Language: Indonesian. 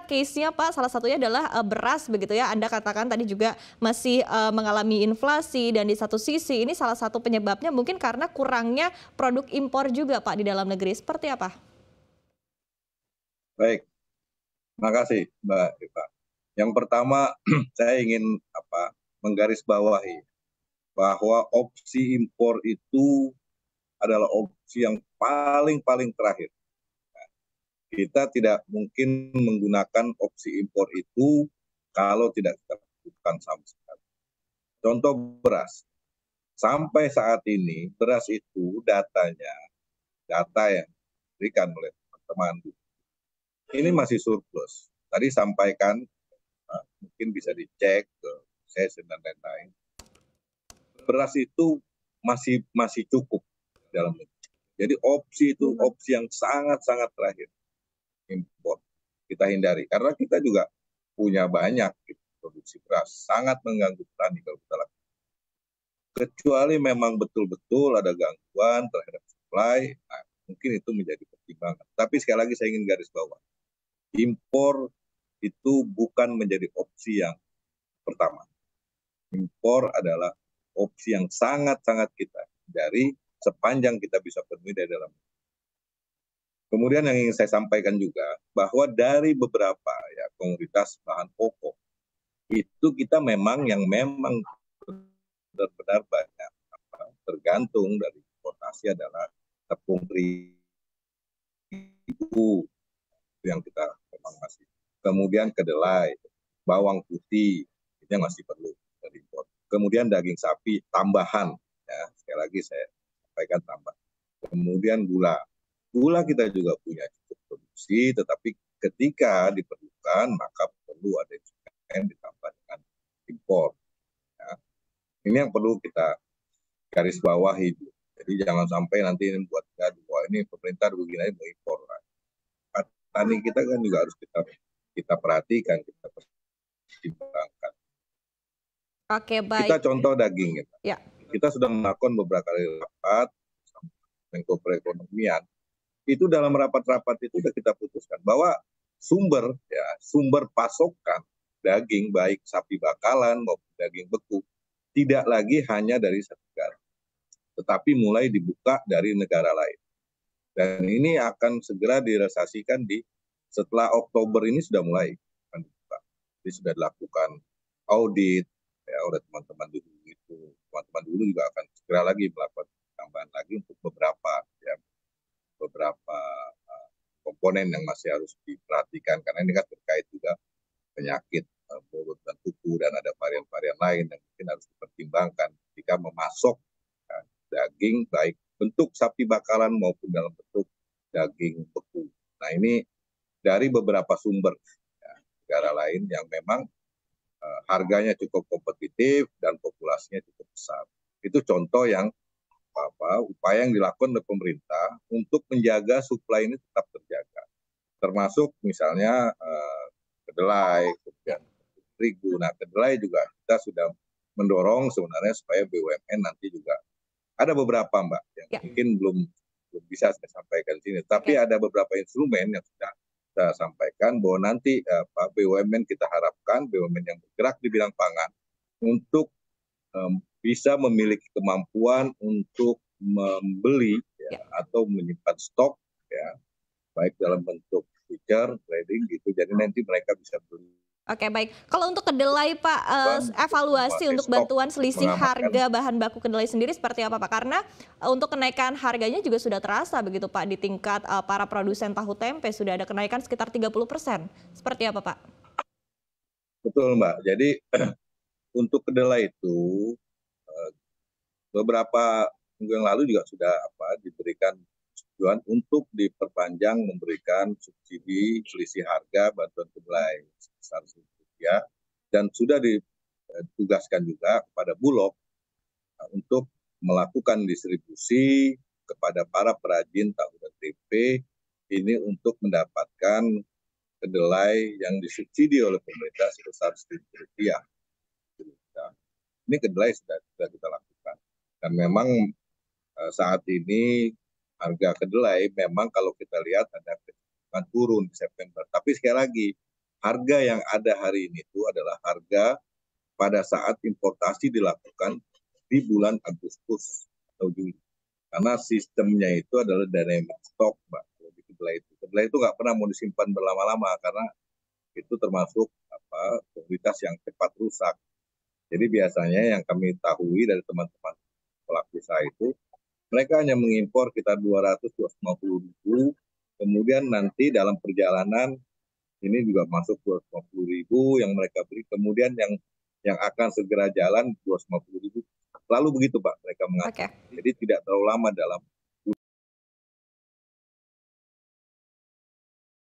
melihat case-nya Pak, salah satunya adalah beras begitu ya. Anda katakan tadi juga masih mengalami inflasi dan di satu sisi ini salah satu penyebabnya mungkin karena kurangnya produk impor juga Pak di dalam negeri. Seperti apa? Baik, terima kasih Mbak Eva. Yang pertama saya ingin menggarisbawahi bahwa opsi impor itu adalah opsi yang paling terakhir. Kita tidak mungkin menggunakan opsi impor itu kalau tidak kita butuhkan sama sekali. Contoh beras. Sampai saat ini beras itu data yang diberikan oleh teman-teman ini masih surplus. Tadi sampaikan mungkin bisa dicek ke sesen dan lain-lain. Beras itu masih cukup dalam negeri. Jadi opsi itu opsi yang sangat terakhir impor kita hindari karena kita juga punya banyak produksi beras, sangat mengganggu petani kalau kita lakukan. Kecuali memang betul-betul ada gangguan terhadap supply, mungkin itu menjadi pertimbangan. Tapi sekali lagi saya ingin garis bawah, impor itu bukan menjadi opsi yang pertama. Impor adalah opsi yang sangat kita hindari sepanjang kita bisa penuhi dari dalam. Kemudian yang ingin saya sampaikan juga bahwa dari beberapa komoditas bahan pokok itu kita memang benar-benar banyak tergantung dari importasi adalah tepung terigu yang kita memang masih. Kemudian kedelai, bawang putih itu masih perlu dari impor. Kemudian daging sapi tambahan, ya sekali lagi saya sampaikan tambah. Kemudian gula kita juga punya cukup produksi, tetapi ketika diperlukan maka perlu ada yang ditambah dengan impor. Ya. Ini yang perlu kita garis bawahi. Jadi jangan sampai nanti ini buat gaduh, ini pemerintah begini mau impor. Petani kita kan juga harus kita perhatikan, kita pertimbangkan. Oke, baik. Kita contoh daging ya. Kita sudah melakukan beberapa kali rapat Menko Perekonomian. Itu dalam rapat-rapat itu sudah kita putuskan bahwa sumber pasokan daging baik sapi bakalan maupun daging beku tidak lagi hanya dari satu negara, tetapi mulai dibuka dari negara lain. Dan ini akan segera direalisasikan setelah Oktober ini sudah mulai akan dibuka. Jadi sudah dilakukan audit ya oleh teman-teman dulu itu. Teman-teman dulu juga akan segera lagi melakukan tambahan lagi untuk beberapa komponen yang masih harus diperhatikan karena ini kan terkait juga penyakit mulut dan kuku dan ada varian-varian lain yang mungkin harus dipertimbangkan ketika memasok daging baik bentuk sapi bakalan maupun dalam bentuk daging beku. Nah ini dari beberapa sumber negara lain yang memang harganya cukup kompetitif dan populasinya cukup besar. Itu contoh yang upaya yang dilakukan oleh pemerintah untuk menjaga supply ini tetap terjaga. Termasuk misalnya kedelai, kemudian terigu. Nah kedelai juga kita sudah mendorong sebenarnya supaya BUMN nanti juga ada beberapa Mbak yang mungkin belum bisa saya sampaikan di sini. Tapi ada beberapa instrumen yang sudah saya sampaikan bahwa nanti BUMN kita harapkan BUMN yang bergerak di bidang pangan untuk bisa memiliki kemampuan untuk membeli atau menyimpan stok baik dalam bentuk future trading gitu, jadi nanti mereka bisa beli. Oke, baik. Kalau untuk kedelai Pak, evaluasi untuk bantuan selisih harga bahan baku kedelai sendiri seperti apa Pak? Karena untuk kenaikan harganya juga sudah terasa begitu Pak di tingkat para produsen tahu tempe sudah ada kenaikan sekitar 30%. Seperti apa Pak? Betul Mbak, jadi untuk kedelai itu beberapa minggu yang lalu juga sudah diberikan tujuan untuk diperpanjang memberikan subsidi selisih harga bantuan kedelai sebesar Rp1.000 dan sudah ditugaskan juga kepada Bulog untuk melakukan distribusi kepada para perajin tahu dan tempe ini untuk mendapatkan kedelai yang disubsidi oleh pemerintah sebesar Rp1.000. Ini kedelai sudah kita lakukan dan memang saat ini harga kedelai memang kalau kita lihat ada turun di September. Tapi sekali lagi harga yang ada hari ini itu adalah harga pada saat importasi dilakukan di bulan Agustus atau Juli. Karena sistemnya itu adalah dynamic stock, Mbak. Di kedelai itu. Kedelai itu nggak pernah mau disimpan berlama-lama karena itu termasuk komoditas yang cepat rusak. Jadi biasanya yang kami tahui dari teman-teman pelaku usaha itu, mereka hanya mengimpor kita 200-250 ribu, kemudian nanti dalam perjalanan ini juga masuk 250 ribu yang mereka beli, kemudian yang akan segera jalan 250 ribu. Lalu begitu Pak mereka mengatur. Jadi tidak terlalu lama dalam